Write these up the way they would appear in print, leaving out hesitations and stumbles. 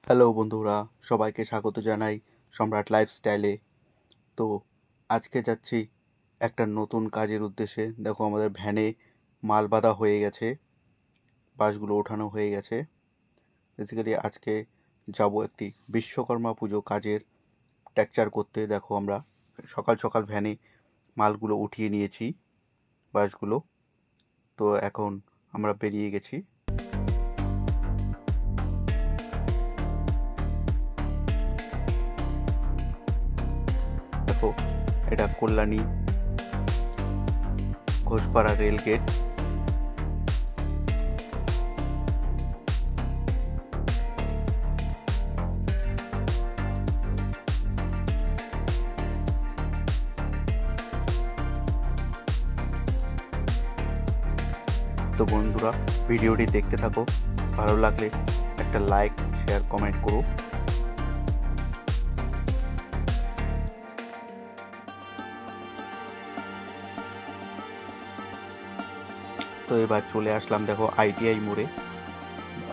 Hello বন্ধুরা, সবাইকে স্বাগত জানাই সম্রাট লাইফস্টাইলে। তো আজকে যাচ্ছি একটা নতুন কাজের উদ্দেশ্যে। দেখো আমাদের ভ্যানে মাল বাঁধা হয়ে গেছে, বাসগুলো ওঠানো হয়ে গেছে। বেসিক্যালি আজকে যাব একটি বিশ্বকর্মা পুজো কাজের টেকচার করতে। দেখো আমরা সকাল সকাল ভ্যানে মালগুলো উঠিয়ে নিয়েছি, বাসগুলো। তো এখন আমরা বেরিয়ে গেছি। দেখো এটা কল্যাণী ঘোষপাড়া রেল গেট। তো বন্ধুরা, ভিডিওটি দেখতে থাকো, ভালো লাগলে একটা লাইক, শেয়ার, কমেন্ট করো। তো এবার চলে আসলাম দেখো আইটিআই মোড়ে।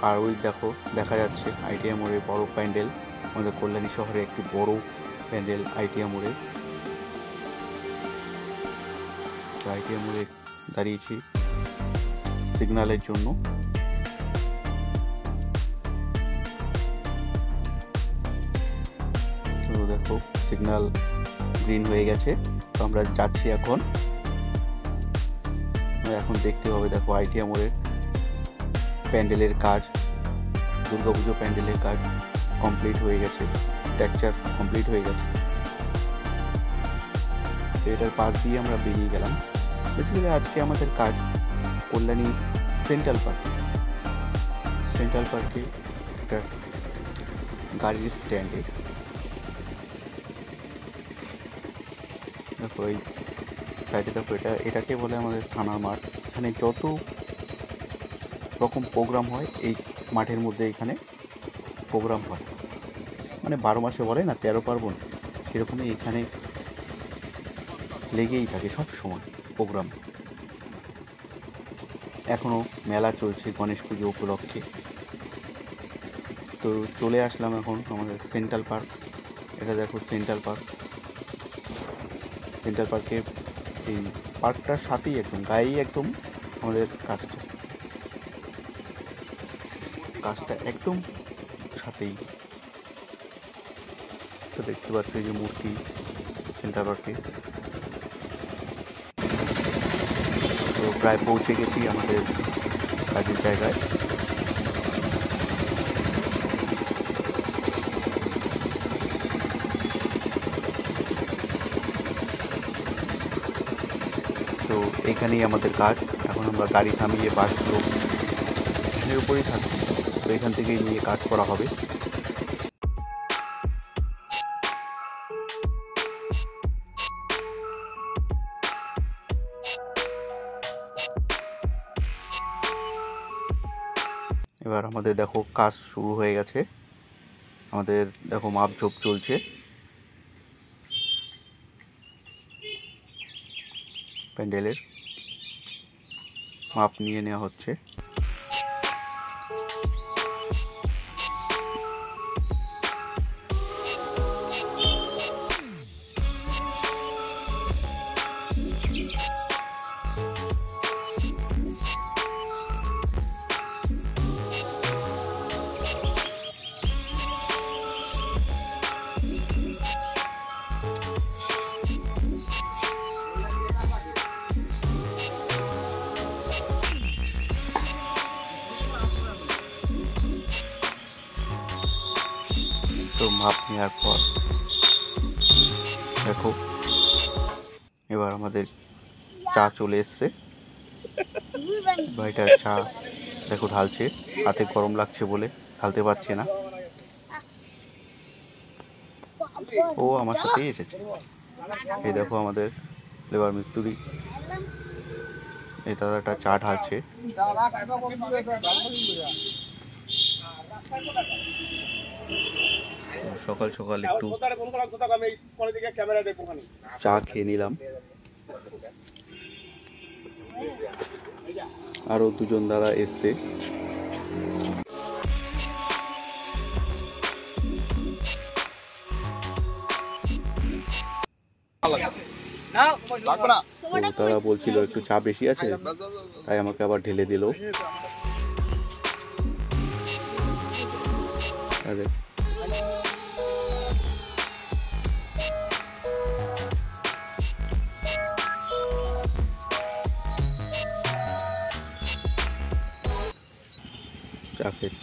আর ওই দেখো দেখা যাচ্ছে আইটিআই মোড়ে বড় প্যান্ডেল, আমাদের কল্যাণী শহরে একটি বড় প্যান্ডেল আইটিআই মোড়ে। আইটিআই মোড়ে দাঁড়িয়েছি সিগন্যালের জন্য। তো দেখো সিগন্যাল গ্রিন হয়ে গেছে, তো আমরা যাচ্ছি এখন। দেখতে হবে দেখো আইটিআই মোড়ের প্যান্ডেলের কাজ, দুর্গাপুজো প্যান্ডেলের কাজ কমপ্লিট হয়ে গেছে, টেকচার কমপ্লিট হয়ে গেছে। এটার পাশ দিয়ে আমরা বেরিয়ে গেলাম। বেসিক্যালি আজকে আমাদের কাজ কল্যাণী সেন্ট্রাল পার্কে একটা গাড়ির স্ট্যান্ডে। দেখো এই সাইডে দেখো এটাকে বলে আমাদের থানার মাঠ। এখানে যত রকম প্রোগ্রাম হয় এই মাঠের মধ্যে এখানে প্রোগ্রাম হয়, মানে 12 মাসে বলে না 13 পার্বণ, সেরকমই এখানে লেগেই থাকে সব সময় প্রোগ্রাম। এখনো মেলা চলছে গণেশ পুজো উপলক্ষে। তো চলে আসলাম এখন আমাদের সেন্ট্রাল পার্ক। এটা দেখো সেন্ট্রাল পার্কে এই পার্কটার সাথেই একদম গায়েই একদম আমাদের কাজটা একদম সাথেই। তো দেখতে পাচ্ছ এই যে মূর্তি সেন্ট্রাল পার্কে। তো প্রায় পৌঁছে গেছি আমাদের কাজের জায়গায়। তো এখানেই আমাদের কাজ। এখন আমরা গাড়ি থামিয়ে বাসগুলো এর উপরেই থাকছি, তো এখান থেকেই নিয়ে কাজ করা হবে। এবার আমাদের দেখো কাজ শুরু হয়ে গেছে। আমাদের দেখো মাপঝোপ চলছে, প্যান্ডেলের মাপ নিয়ে নেওয়া হচ্ছে। তো মাপ নেওয়ার পর দেখো এবার আমাদের চা চলে এসছে। ভাইটা চা দেখো ঢালছে, হাতে গরম লাগছে বলে ঢালতে পারছে না। ও আমার সাথেই এসেছে। এই দেখো আমাদের লেবার মিস্ত্রি, এই দাদাটা চা ঢালছে। সকাল সকাল একটু চা খেয়ে নিলাম। আরো দুজন দাদা এসছে। তারা বলছিল একটু চা বেশি আছে, তাই আমাকে আবার ঢেলে দিল।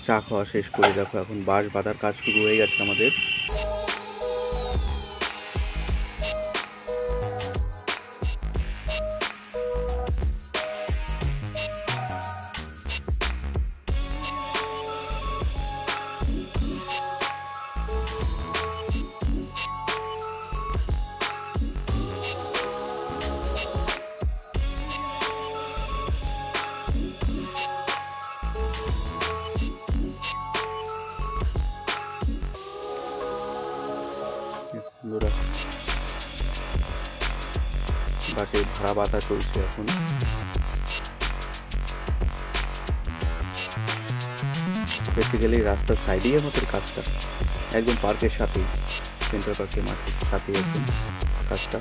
চা খাওয়া শেষ করে দেখো এখন বাঁশ বাঁধার কাজ শুরু হয়ে গেছে আমাদের। বাঁশে ভাড়া বাঁধা চলছে এখন। বেসিক্যালি রাস্তার সাইডেই আমাদের কাজটা, একদম পার্কের সাথেই, সেন্ট্রাল পার্কের মাঠের সাথেই একদম কাজটা।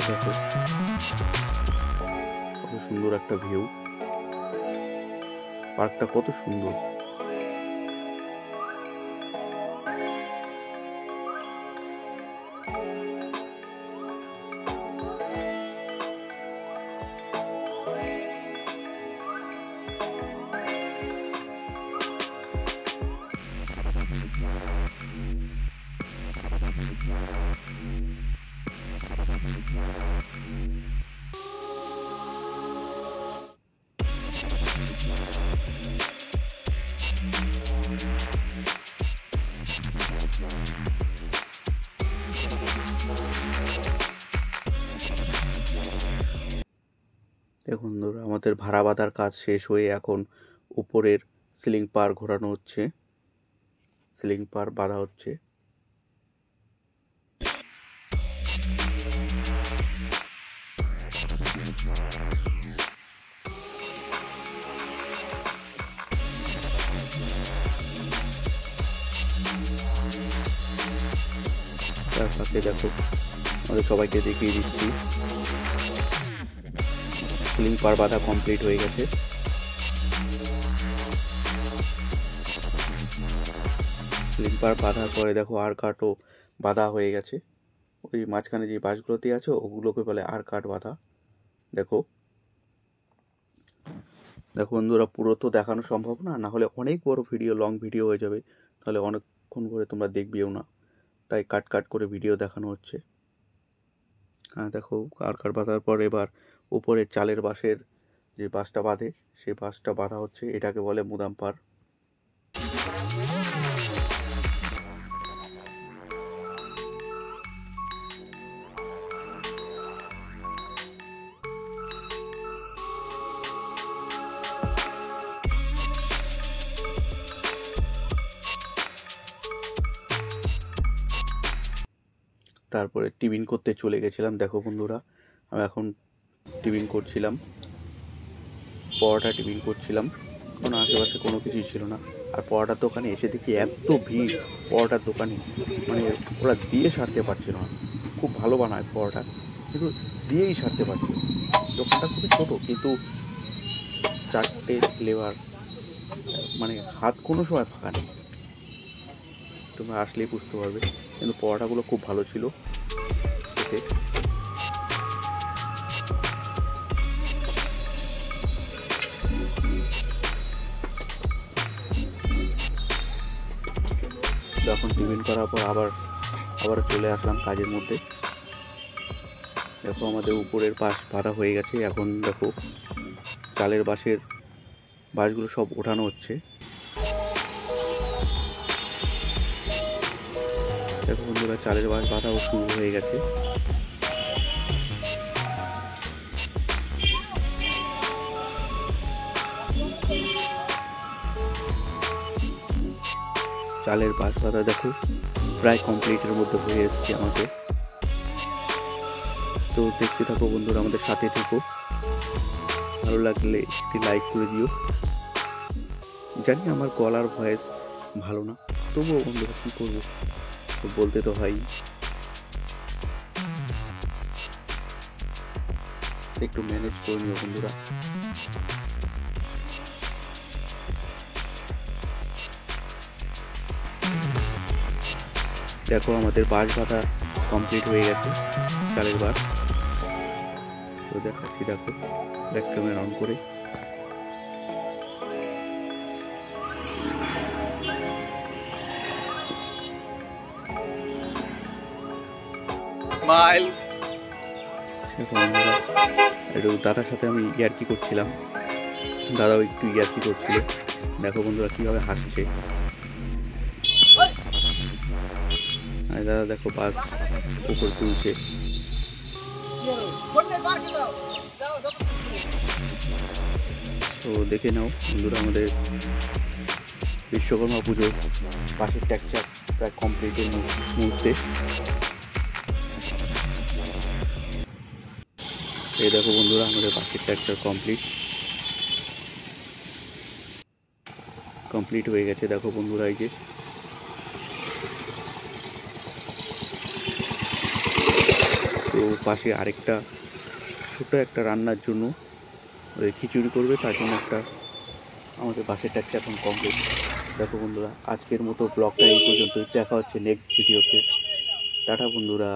দেখো কত সুন্দর একটা ভিউ, পার্কটা কত সুন্দর। দেখুন বন্ধুরা, আমাদের ভাড়া বাঁধার কাজ শেষ হয়ে এখন উপরের সিলিং পার ঘোরানো হচ্ছে, সিলিং পার বাঁধা হচ্ছে। তার সাথে দেখো আমাদের সবাইকে দেখিয়ে দিচ্ছি, সিলিং পার বাঁধা কমপ্লিট হয়ে গেছে। সিলিং পার বাঁধার পরে দেখো আর কাঠও বাঁধা হয়ে গেছে। ওই মাঝখানে যে বাঁশগুলোতে আছে ওগুলোকে বলে আর কাঠ বাঁধা। দেখো দেখো বন্ধুরা, পুরো তো দেখানো সম্ভব না, না হলে অনেক বড় ভিডিও, লং ভিডিও হয়ে যাবে, তাহলে অনেকক্ষণ করে তোমরা দেখবেও না, তাই কাট কাট করে ভিডিও দেখানো হচ্ছে। হ্যাঁ দেখো, আর কাঠ বাঁধার পর এবার উপরে চালের বাঁশের যে বাঁশটা বাঁধে সেই বাঁশটা বাঁধা হচ্ছে, এটাকে বলে মুদাম পার। তারপরে টিফিন করতে চলে গেছিলাম। দেখো বন্ধুরা, আমি এখন টিফিন করছিলাম, পরোটা টিফিন করছিলাম, কোনো আশেপাশে কোনো কিছুই ছিল না। আর পরোটার দোকানে এসে দেখি এত ভিড় পরোটার দোকানে, মানে ওরা দিয়ে সারতে পারছিল না। খুব ভালো বানায় পরোটা, কিন্তু দিয়েই সারতে পারছিল। দোকানটা খুবই ছোটো, কিন্তু 4টে লেবার, মানে হাত কোনো সময় ফাঁকা নেই। তোমরা আসলেই বুঝতে পারবে, কিন্তু পরোটাগুলো খুব ভালো ছিল খেতে। এখন টিফিন করার পর আবার চলে আসলাম কাজের মধ্যে। দেখো আমাদের উপরের পাশ বাঁধা হয়ে গেছে, এখন দেখো চালের বাঁশের বাঁশগুলো সব ওঠানো হচ্ছে। দেখো বন্ধুরা, চালের বাঁশ বাঁধাও শুরু হয়ে গেছে। চালের বাঁশ বাঁধা দেখো প্রায় কমপ্লিটের মধ্যে হয়ে এসেছে আমাদের। তো দেখতে থাকো বন্ধুরা, আমাদের সাথে থেকো। ভালো লাগলে একটি লাইক করে দিও। জানি আমার গলার ভয়েস ভালো না, তবুও বন্ধুরা কী করবো, তো বলতে তো হয়। একটু ম্যানেজ করে নিও বন্ধুরা। দেখো আমাদের বাঁশ বাঁধা কমপ্লিট হয়ে গেছে, চালের বাঁশ। তো দেখাচ্ছি, দেখো ব্যাক ক্যামেরা অন করে। দেখো বন্ধুরা, একটু দাদার সাথে আমি ইয়ার্কি করছিলাম, দাদাও একটু ইয়ার্কি করছিল। দেখো বন্ধুরা কীভাবে হাসছে। আর দাদা দেখো বাস উপর তুলছে। তো দেখে নাও বন্ধুরা, আমাদের বিশ্বকর্মা পুজোর বাঁশের ট্যাকচার প্রায় কমপ্লিটের মুহূর্তে। এই দেখো বন্ধুরা, আমাদের বাঁশের ট্যাকচার কমপ্লিট হয়ে গেছে। দেখো বন্ধুরা, এই যে তো পাশে আরেকটা ছোট একটা রান্নার জন্য ওই খিচুড়ি করবে, তার জন্য একটা আমাদের বাঁশের ট্যাকচার এখন কমপ্লিট। দেখো বন্ধুরা, আজকের মতো ব্লগটা এই পর্যন্তই। দেখা হচ্ছে নেক্সট ভিডিওতে। টাটা বন্ধুরা।